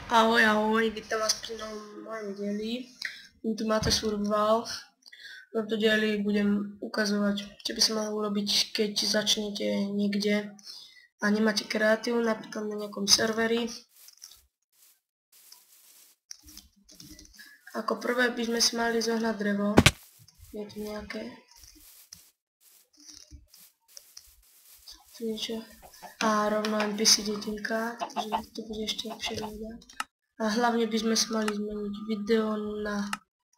Ahoj, ahoj, vítam vás pri novom mojom dieli. Tu máte survival. V tomto dieli budem ukazovať, čo by sa malo urobiť, keď začnete niekde a nemáte kreatív, napríklad na nejakom serveri. Ako prvé by sme si mali zohnať drevo. Je tu nejaké. Tu niečo. A rovno NPC dedinka, takže to bude ešte lepšie vidieť. A hlavne by sme si mali zmeniť video na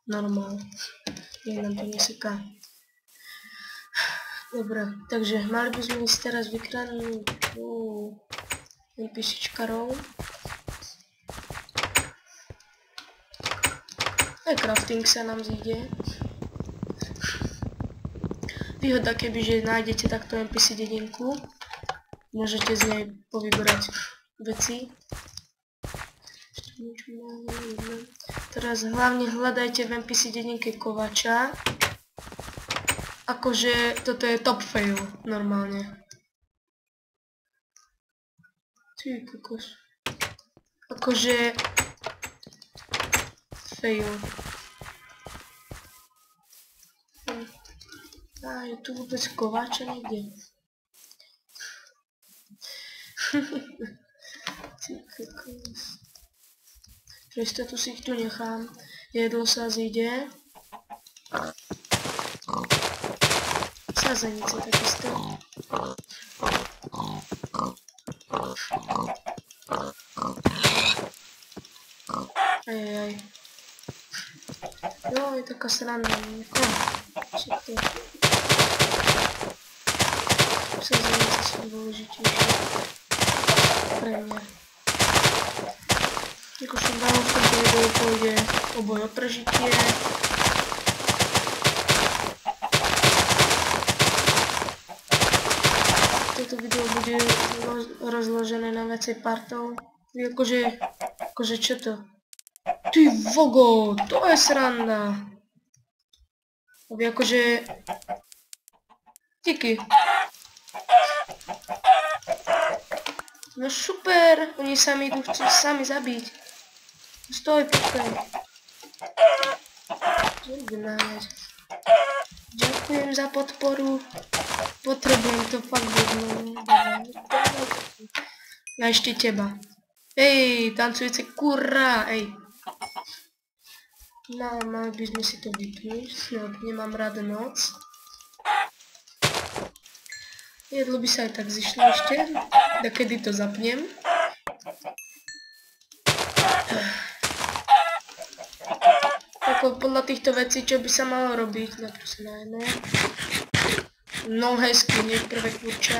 normál. Nech nám to neseká. Dobre, takže mali by sme ísť teraz vykradnúť NPCčkarov. Aj crafting sa nám zíde. Výhoda, kebyže nájdete takto NPC dedinku, môžete z nej povyberať veci. Teraz hlavne hľadajte v NPC dedinke kovača. Akože toto je top fail, normálne. Ty kokos. Akože fail. A je tu vôbec kovača niekde? Ty kokos. Pre istotu si ich tu nechám. Jedlo sa zíde. Sazenice takisto. Ajajaj. Jo, je taká sranda. Sazenice sú dôležitejšie. Pre mňa. Ako som dal, v tomto videu pôjde o boj o prežitie. Toto video bude rozložené na viacej partov. Akože čo to? Ty vogo, to je sranda. Akože... Díky. No super, oni sami idú, chcú sami zabiť. Stoj, počkaj. Ďakujem za podporu. Potrebujem to fakt vedno. A ešte teba. Ej, tancujúce kurá, ej. No, mali by sme si to vypnúť, no, nemám rád noc. Jedlo by sa aj tak zišlo ešte, kedy to zapnem. Ako podľa týchto vecí, čo by sa malo robiť, najmä. No hezky, hneď prvé kurča.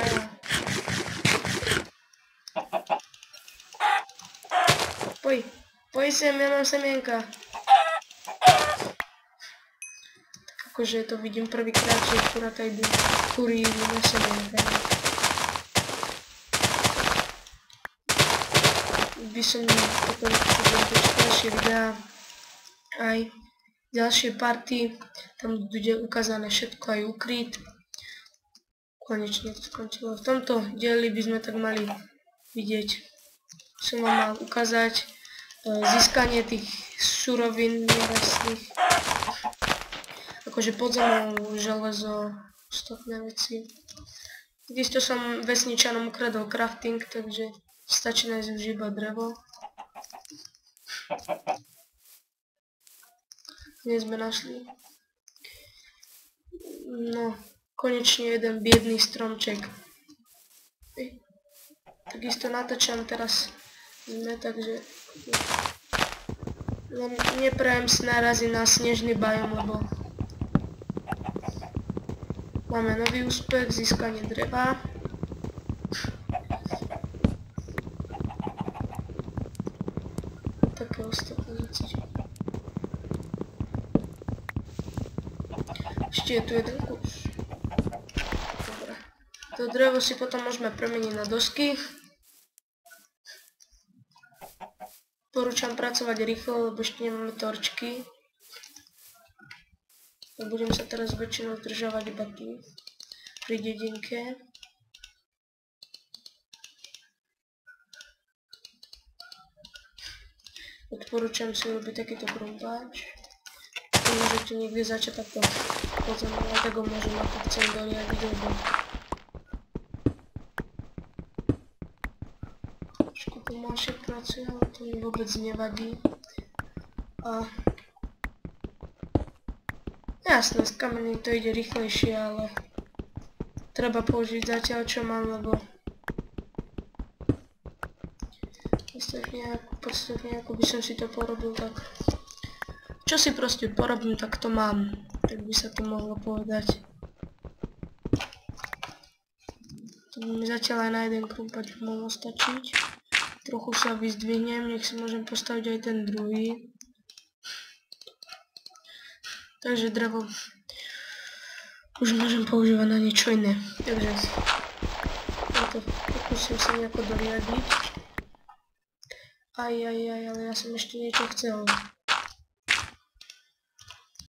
Poj sem, ja mám semienka. Akože to vidím prvýkrát, že kurí idú na semienka. By som potom točiť ďalšie videá, aj ďalšie party, tam bude ukázané všetko, aj ukryt. Konečne to skončilo. V tomto dieli by sme tak mali vidieť, som vám mal ukázať získanie tých surovín nerastných, akože podzemnou železo, ostatné veci. Takisto som vesničanom ukradol crafting, takže stačí nájsť už iba drevo. Dnes sme našli. No, konečne jeden biedný stromček. Takisto natáčam teraz zime, takže neprajem si naraziť na snežný biom, lebo máme nový úspech, získanie dreva. Také ostatné veci. Ešte je tu jeden kus. Dobre. To drevo si potom môžeme premeniť na dosky. Porúčam pracovať rýchlo, lebo ešte nemáme torčky. A budem sa teraz väčšinou zdržávať iba tu, pri dedinke. odporúčam si urobiť takýto krumpáč. Môžete niekde začať takto potom, aj tak ho môžem ako chcem doriadiť, lebo trošku pomalšie pracuje, ale to mi vôbec nevadí. A jasné, z kamení to ide rýchlejšie, ale treba použiť zatiaľ čo mám, lebo podstatne ako by som si to porobil, tak čo si proste porobím, tak to mám, tak by sa to mohlo povedať. To by mi zatiaľ aj na jeden krumpač mohlo stačiť. Trochu sa vyzdvihnem, nech si môžem postaviť aj ten druhý. Takže drevo už môžem používať na niečo iné. Takže to pokúsim sa nejako doriadiť. Ale ja som ešte niečo chcel.